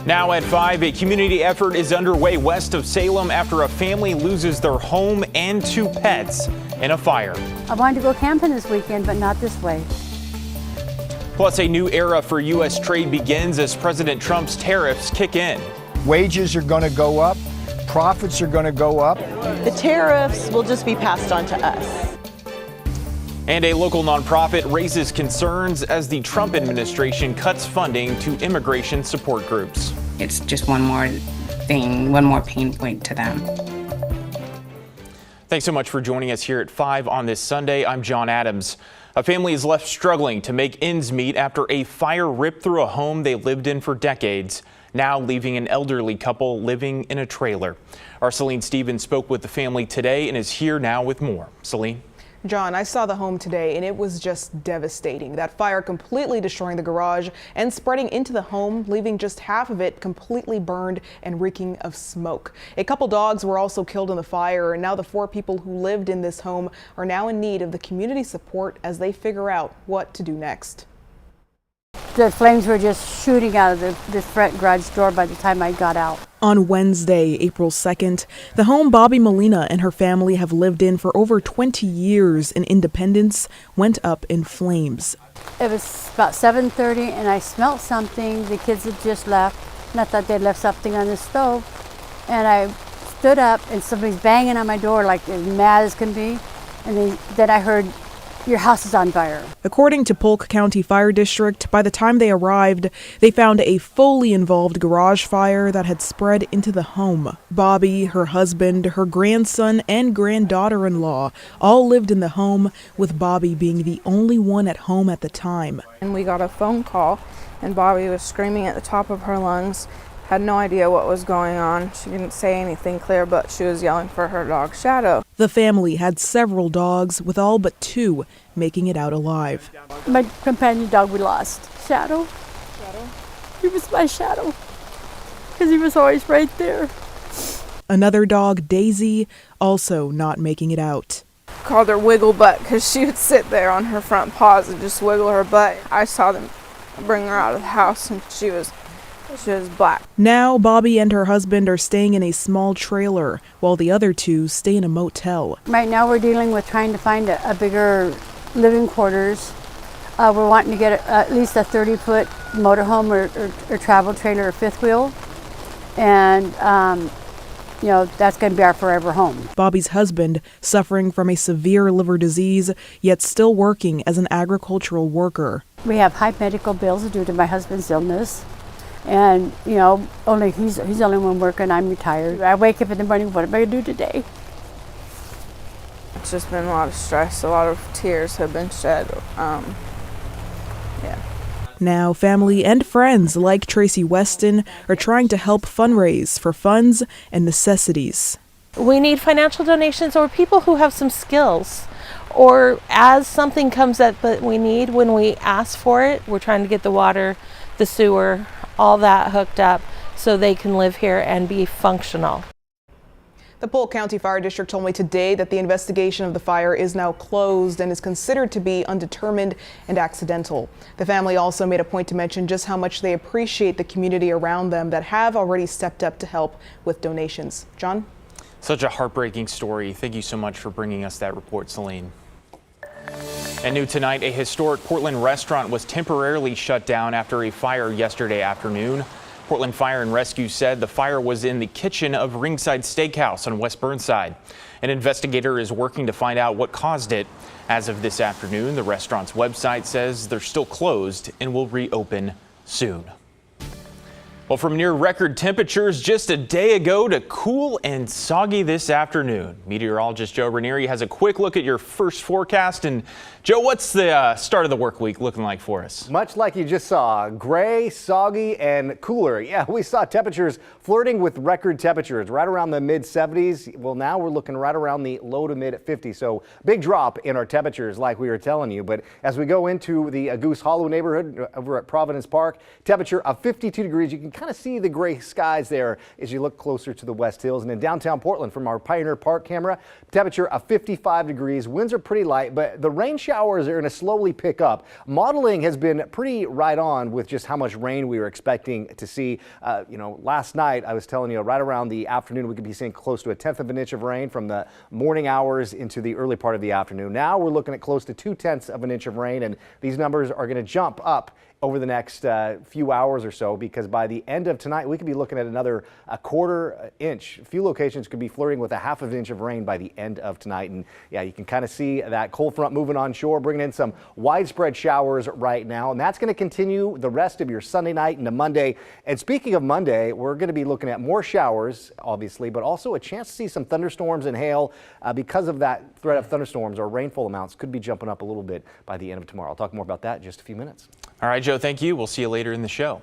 Now at 5, a community effort is underway west of Salem after a family loses their home and 2 pets in a fire. I wanted to go camping this weekend, but not this way. Plus, a new era for U.S. trade begins as President Trump's tariffs kick in. Wages are going to go up. Profits are going to go up. The tariffs will just be passed on to us. And a local nonprofit raises concerns as the Trump administration cuts funding to immigration support groups. It's just one more thing, one more pain point to them. Thanks so much for joining us here at 5 on this Sunday. I'm John Adams. A family is left struggling to make ends meet after a fire ripped through a home they lived in for decades, now leaving an elderly couple living in a trailer. Our Celine Stevens spoke with the family today and is here now with more. Celine? John, I saw the home today and it was just devastating. That fire completely destroying the garage and spreading into the home, leaving just half of it completely burned and reeking of smoke. A couple dogs were also killed in the fire, and now the 4 people who lived in this home are now in need of the community support as they figure out what to do next. The flames were just shooting out of the front garage door by the time I got out. On Wednesday, April 2nd, the home Bobby Molina and her family have lived in for over 20 years in Independence went up in flames. It was about 7:30 and I smelled something. The kids had just left and I thought they'd left something on the stove. And I stood up and somebody's banging on my door like as mad as can be. And then I heard, "Your house is on fire." According to Polk County Fire District, by the time they arrived, they found a fully involved garage fire that had spread into the home. Bobby, her husband, her grandson, and granddaughter-in-law all lived in the home, with Bobby being the only one at home at the time. And we got a phone call, and Bobby was screaming at the top of her lungs. Had no idea what was going on. She didn't say anything clear, but she was yelling for her dog, Shadow. The family had several dogs, with all but 2 making it out alive. My companion dog we lost, Shadow. He was my shadow because he was always right there. Another dog, Daisy, also not making it out. Called her Wiggle Butt because she would sit there on her front paws and just wiggle her butt. I saw them bring her out of the house, and she was black. Now, Bobby and her husband are staying in a small trailer, while the other 2 stay in a motel. Right now we're dealing with trying to find a bigger living quarters. We're wanting to get at least a 30-foot motorhome or travel trailer or 5th wheel. And, that's going to be our forever home. Bobby's husband, suffering from a severe liver disease, yet still working as an agricultural worker. We have high medical bills due to my husband's illness. And, only he's the only one working. I'm retired. I wake up in the morning, what am I going to do today? It's just been a lot of stress. A lot of tears have been shed. Now, family and friends like Tracy Weston are trying to help fundraise for funds and necessities. We need financial donations or people who have some skills. Or as something comes up that we need, when we ask for it, we're trying to get the water, the sewer, all that hooked up so they can live here and be functional. The Polk County Fire District told me today that the investigation of the fire is now closed and is considered to be undetermined and accidental. The family also made a point to mention just how much they appreciate the community around them that have already stepped up to help with donations. John? Such a heartbreaking story. Thank you so much for bringing us that report, Celine. And new tonight, a historic Portland restaurant was temporarily shut down after a fire yesterday afternoon. Portland Fire and Rescue said the fire was in the kitchen of Ringside Steakhouse on West Burnside. An investigator is working to find out what caused it. As of this afternoon, the restaurant's website says they're still closed and will reopen soon. Well, from near record temperatures just a day ago to cool and soggy this afternoon. Meteorologist Joe Ranieri has a quick look at your first forecast. And Joe, what's the start of the work week looking like for us? Much like you just saw, gray, soggy, and cooler. Yeah, we saw temperatures flirting with record temperatures right around the mid 70s. Well, now we're looking right around the low to mid 50s. So big drop in our temperatures like we were telling you. But as we go into the Goose Hollow neighborhood over at Providence Park, temperature of 52 degrees. You can kind of see the gray skies there as you look closer to the West Hills. And in downtown Portland, from our Pioneer Park camera, temperature of 55 degrees. Winds are pretty light, but the rain showers are going to slowly pick up. Modeling has been pretty right on with just how much rain we were expecting to see. Last night I was telling you right around the afternoon we could be seeing close to a 1/10 of an inch of rain from the morning hours into the early part of the afternoon. Now we're looking at close to 2/10 of an inch of rain, and these numbers are going to jump up over the next few hours or so, because by the end of tonight we could be looking at another 1/4 inch. A few locations could be flirting with a 1/2 inch of rain by the end of tonight. And yeah, you can kind of see that cold front moving on shore, bringing in some widespread showers right now, and that's going to continue the rest of your Sunday night into Monday. And speaking of Monday, we're going to be looking at more showers, obviously, but also a chance to see some thunderstorms and hail because of that threat of thunderstorms. Or rainfall amounts could be jumping up a little bit by the end of tomorrow. I'll talk more about that in just a few minutes. All right, Joe, thank you. We'll see you later in the show.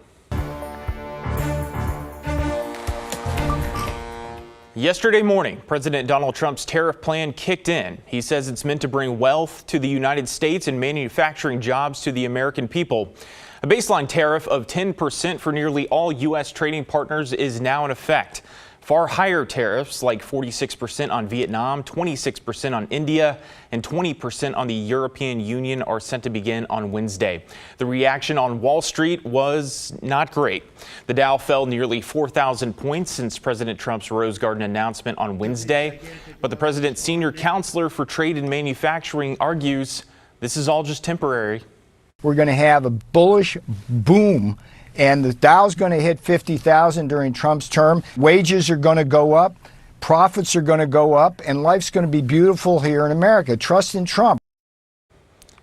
Yesterday morning, President Donald Trump's tariff plan kicked in. He says it's meant to bring wealth to the United States and manufacturing jobs to the American people. A baseline tariff of 10% for nearly all U.S. trading partners is now in effect. Far higher tariffs, like 46% on Vietnam, 26% on India, and 20% on the European Union, are set to begin on Wednesday. The reaction on Wall Street was not great. The Dow fell nearly 4,000 points since President Trump's Rose Garden announcement on Wednesday. But the president's senior counselor for trade and manufacturing argues this is all just temporary. We're going to have a bullish boom, and the Dow's going to hit 50,000 during Trump's term. Wages are going to go up, profits are going to go up, and life's going to be beautiful here in America. Trust in Trump.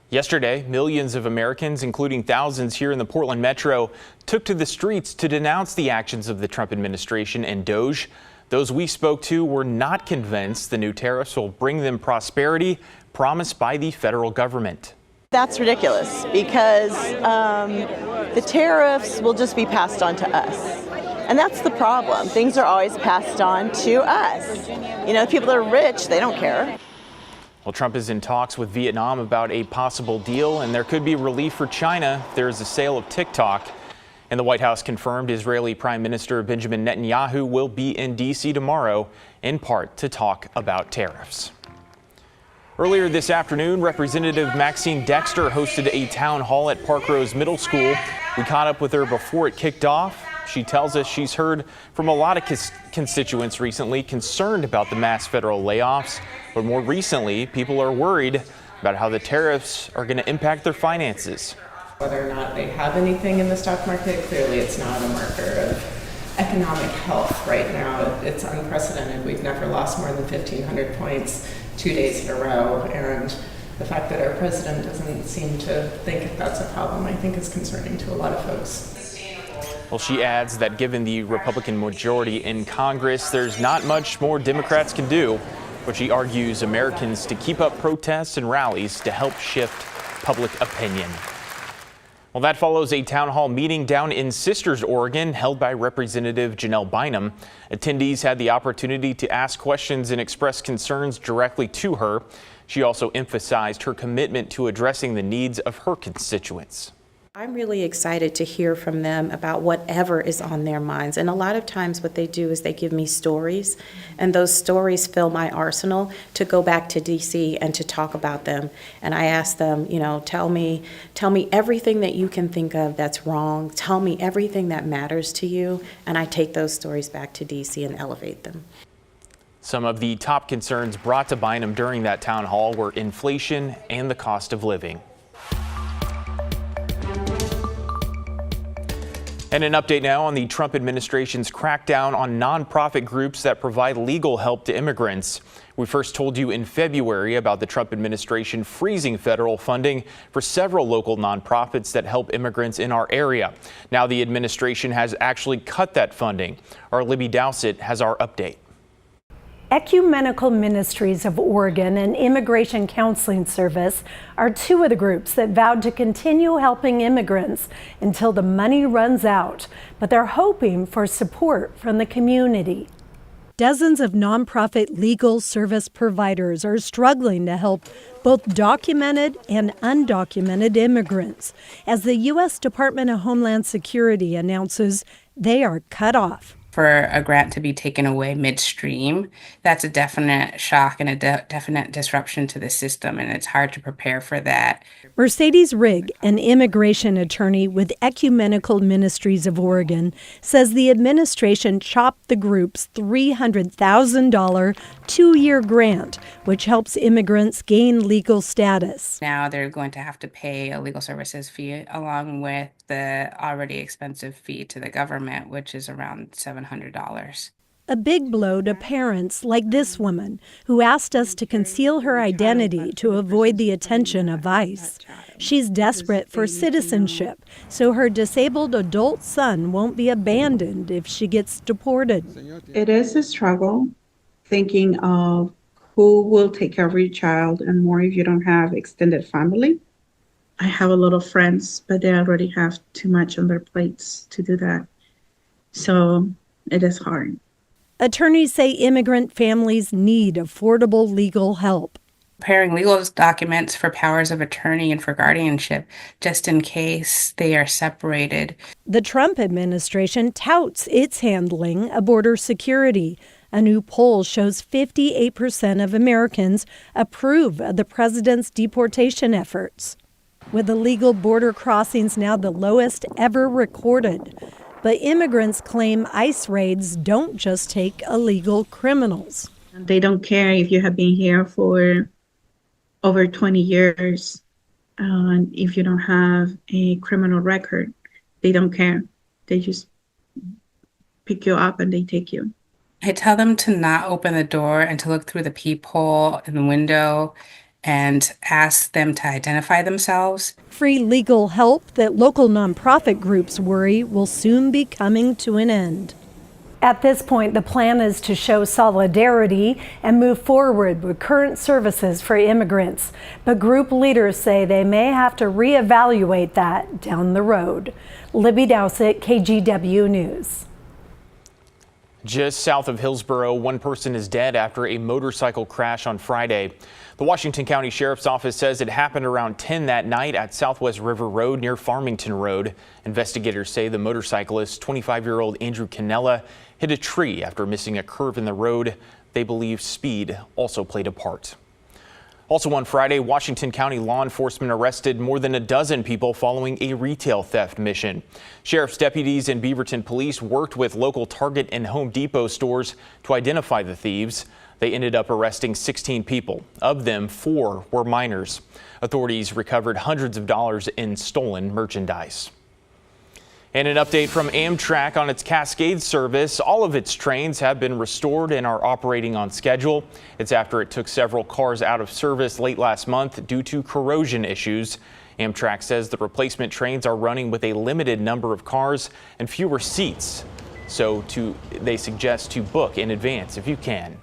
Yesterday, millions of Americans, including thousands here in the Portland metro, took to the streets to denounce the actions of the Trump administration and DOJ. Those we spoke to were not convinced the new tariffs will bring them prosperity promised by the federal government. That's ridiculous, because the tariffs will just be passed on to us. And that's the problem. Things are always passed on to us. You know, people that are rich, they don't care. Well, Trump is in talks with Vietnam about a possible deal, and there could be relief for China if there is a sale of TikTok. And the White House confirmed Israeli Prime Minister Benjamin Netanyahu will be in D.C. tomorrow, in part to talk about tariffs. Earlier this afternoon, Representative Maxine Dexter hosted a town hall at Park Rose Middle School. We caught up with her before it kicked off. She tells us she's heard from a lot of constituents recently concerned about the mass federal layoffs. But more recently, people are worried about how the tariffs are going to impact their finances. Whether or not they have anything in the stock market, clearly it's not a marker of economic health right now. It's unprecedented. We've never lost more than 1,500 points 2 days in a row, and the fact that our president doesn't seem to think that's a problem, I think, is concerning to a lot of folks. Well, she adds that given the Republican majority in Congress, there's not much more Democrats can do, but she argues Americans to keep up protests and rallies to help shift public opinion. Well, that follows a town hall meeting down in Sisters, Oregon, held by Representative Janelle Bynum. Attendees had the opportunity to ask questions and express concerns directly to her. She also emphasized her commitment to addressing the needs of her constituents. I'm really excited to hear from them about whatever is on their minds. And a lot of times what they do is they give me stories, and those stories fill my arsenal to go back to DC and to talk about them. And I ask them, you know, tell me everything that you can think of that's wrong. Tell me everything that matters to you. And I take those stories back to DC and elevate them. Some of the top concerns brought to Bynum during that town hall were inflation and the cost of living. And an update now on the Trump administration's crackdown on nonprofit groups that provide legal help to immigrants. We first told you in February about the Trump administration freezing federal funding for several local nonprofits that help immigrants in our area. Now the administration has actually cut that funding. Our Libby Dowsett has our update. Ecumenical Ministries of Oregon and Immigration Counseling Service are two of the groups that vowed to continue helping immigrants until the money runs out, but they're hoping for support from the community. Dozens of nonprofit legal service providers are struggling to help both documented and undocumented immigrants as the U.S. Department of Homeland Security announces they are cut off. For a grant to be taken away midstream, that's a definite shock and a definite disruption to the system, and it's hard to prepare for that. Mercedes Rigg, an immigration attorney with Ecumenical Ministries of Oregon, says the administration chopped the group's $300,000 two-year grant, which helps immigrants gain legal status. Now they're going to have to pay a legal services fee along with the already expensive fee to the government, which is around $700. A big blow to parents like this woman, who asked us to conceal her identity to avoid the attention of ICE. She's desperate for citizenship, so her disabled adult son won't be abandoned if she gets deported. It is a struggle thinking of who will take care of your child, and more if you don't have extended family. I have a lot of friends, but they already have too much on their plates to do that. So it is hard. Attorneys say immigrant families need affordable legal help. Preparing legal documents for powers of attorney and for guardianship, just in case they are separated. The Trump administration touts its handling of border security. A new poll shows 58% of Americans approve of the president's deportation efforts. With illegal border crossings now the lowest ever recorded. But immigrants claim ICE raids don't just take illegal criminals. They don't care if you have been here for over 20 years. If you don't have a criminal record, they don't care. They just pick you up and they take you. I tell them to not open the door and to look through the peephole in the window and ask them to identify themselves. Free legal help that local nonprofit groups worry will soon be coming to an end. At this point, the plan is to show solidarity and move forward with current services for immigrants. But group leaders say they may have to reevaluate that down the road. Libby Dowsett, KGW News. Just south of Hillsborough, one person is dead after a motorcycle crash on Friday. The Washington County Sheriff's Office says it happened around 10 that night at Southwest River Road near Farmington Road. Investigators say the motorcyclist, 25-year-old Andrew Cannella, hit a tree after missing a curve in the road. They believe speed also played a part. Also on Friday, Washington County law enforcement arrested more than a dozen people following a retail theft mission. Sheriff's deputies and Beaverton police worked with local Target and Home Depot stores to identify the thieves. They ended up arresting 16 people. Of them, 4 were minors. Authorities recovered hundreds of dollars in stolen merchandise. And an update from Amtrak on its Cascade service. All of its trains have been restored and are operating on schedule. It's after it took several cars out of service late last month due to corrosion issues. Amtrak says the replacement trains are running with a limited number of cars and fewer seats. So they suggest to book in advance if you can.